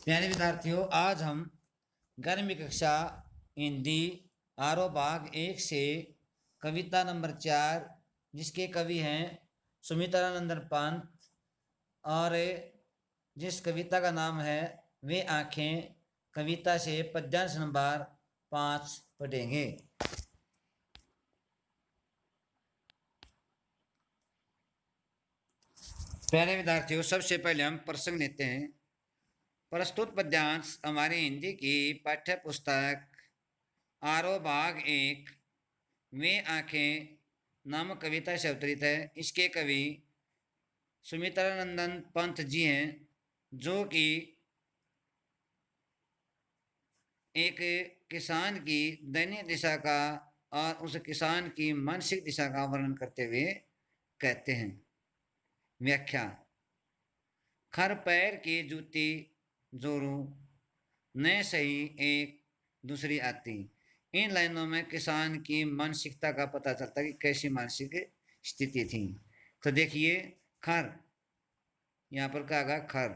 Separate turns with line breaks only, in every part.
प्यारे विद्यार्थियों, आज हम गर्मी कक्षा हिंदी आरो भाग 1 से कविता नंबर 4, जिसके कवि हैं सुमित्रानंदन पंत, और जिस कविता का नाम है वे आँखें, कविता से पद्यांश नंबर 5 पढ़ेंगे। प्यारे विद्यार्थियों, सबसे पहले हम प्रसंग लेते हैं। प्रस्तुत पद्यांश हमारी हिंदी की पाठ्य पुस्तक आरो भाग 1 वे आँखें नामक कविता से अवतरित है। इसके कवि सुमित्रानंदन पंत जी हैं, जो कि एक किसान की दैनिक दिशा का और उस किसान की मानसिक दिशा का वर्णन करते हुए कहते हैं। व्याख्या। खर पैर की जूती जोरू न सही एक दूसरी आती। इन लाइनों में किसान की मानसिकता का पता चलता है कि कैसी मानसिक स्थिति थी। तो देखिए, खर यहाँ पर कहा गया खर,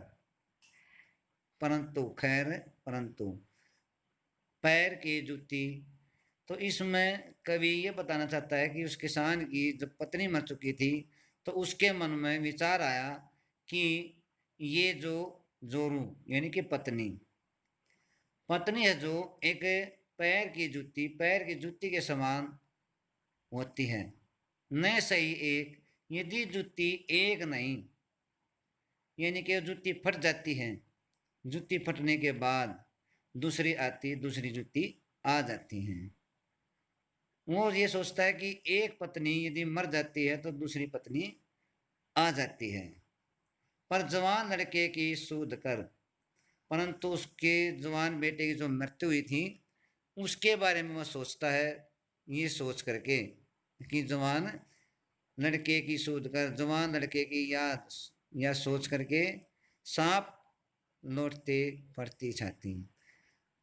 परंतु खैर परंतु पैर की जूती। तो इसमें कवि ये बताना चाहता है कि उस किसान की जब पत्नी मर चुकी थी तो उसके मन में विचार आया कि ये जो जोरू यानी कि पत्नी है, जो एक पैर की जूती के समान होती है। न सही एक, यदि जूती एक नहीं, यानी कि जूती फट जाती है, जूती फटने के बाद दूसरी जूती आ जाती है। वो ये सोचता है कि एक पत्नी यदि मर जाती है तो दूसरी पत्नी आ जाती है। पर जवान लड़के की सूद कर, परंतु उसके जवान बेटे की जो मृत्यु हुई थी उसके बारे में वह सोचता है, ये सोच करके कि जवान लड़के की सूद कर, जवान लड़के की याद या सोच करके सांप लौटते पड़ती छाती,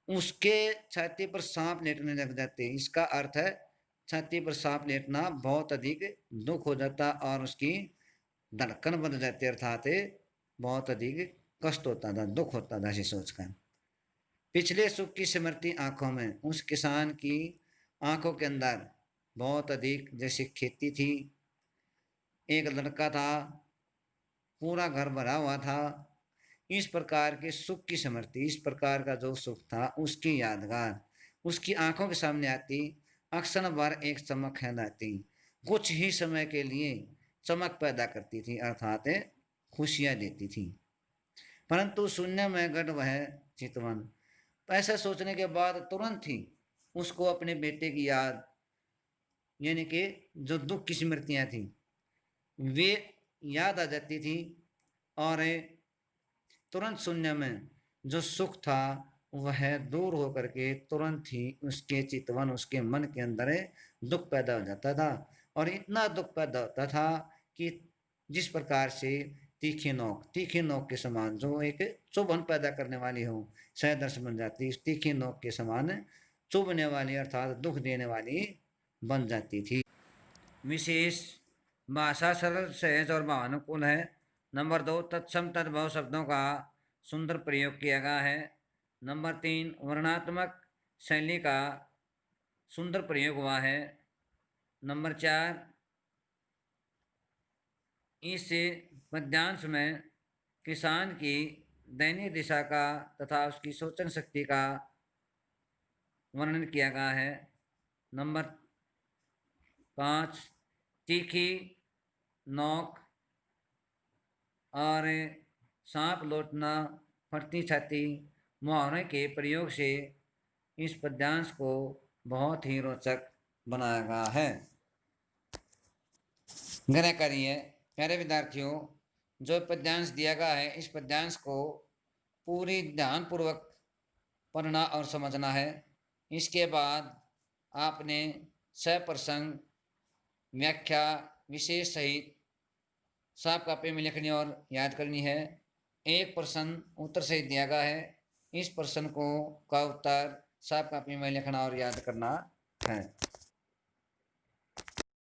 उसके छाती पर सांप लेटने लग जाते। इसका अर्थ है छाती पर सांप लेटना बहुत अधिक दुख हो जाता और उसकी धड़कन बन जाती, अर्थात बहुत अधिक कष्ट होता था, दुख होता था ऐसी सोचकर। पिछले सुख की स्मृति आंखों में, उस किसान की आंखों के अंदर बहुत अधिक जैसे खेती थी, एक लड़का था, पूरा घर भरा हुआ था, इस प्रकार के सुख की स्मृति, इस प्रकार का जो सुख था उसकी यादगार उसकी आंखों के सामने आती। अक्सर बार एक चमक है लाती, कुछ ही समय के लिए चमक पैदा करती थी, अर्थात खुशियां देती थी। परंतु शून्य में गढ़ वह चितवन, ऐसा सोचने के बाद तुरंत ही उसको अपने बेटे की याद, यानी कि जो दुख की स्मृतियां थी वे याद आ जाती थी, और तुरंत शून्य में जो सुख था वह दूर होकर के तुरंत ही उसके चितवन, उसके मन के अंदर दुख पैदा हो जाता था। और इतना दुख पैदा होता था कि जिस प्रकार से तीखी नोक के समान, जो एक चुभन पैदा करने वाली हो, सैदर्श बन जाती, इस तीखी नोक के समान चुभने वाली अर्थात दुख देने वाली बन जाती थी। विशेष भाषा सरल, सहज और भावानुकूल है। नंबर 2, तत्सम तद्भव शब्दों का सुंदर प्रयोग किया गया है। नंबर 3, वर्णात्मक शैली का सुंदर प्रयोग हुआ है। नंबर 4, इस पद्यांश में किसान की दैनिक दिशा का तथा उसकी सोचन शक्ति का वर्णन किया गया है। नंबर 5, तीखी नोक और सांप लौटना, फटती छाती मुहावरे के प्रयोग से इस पद्यांश को बहुत ही रोचक बनाया गया है। ग्रह करिए। प्यारे विद्यार्थियों, जो पद्यांश दिया गया है इस पद्यांश को पूरी ध्यानपूर्वक पढ़ना और समझना है। इसके बाद आपने सप्रसंग, व्याख्या, विशेष सहित साफ कॉपी में लिखनी और याद करनी है। एक प्रश्न उत्तर सहित दिया गया है, इस प्रश्न को का उत्तर साफ कॉपी में लिखना और याद करना है।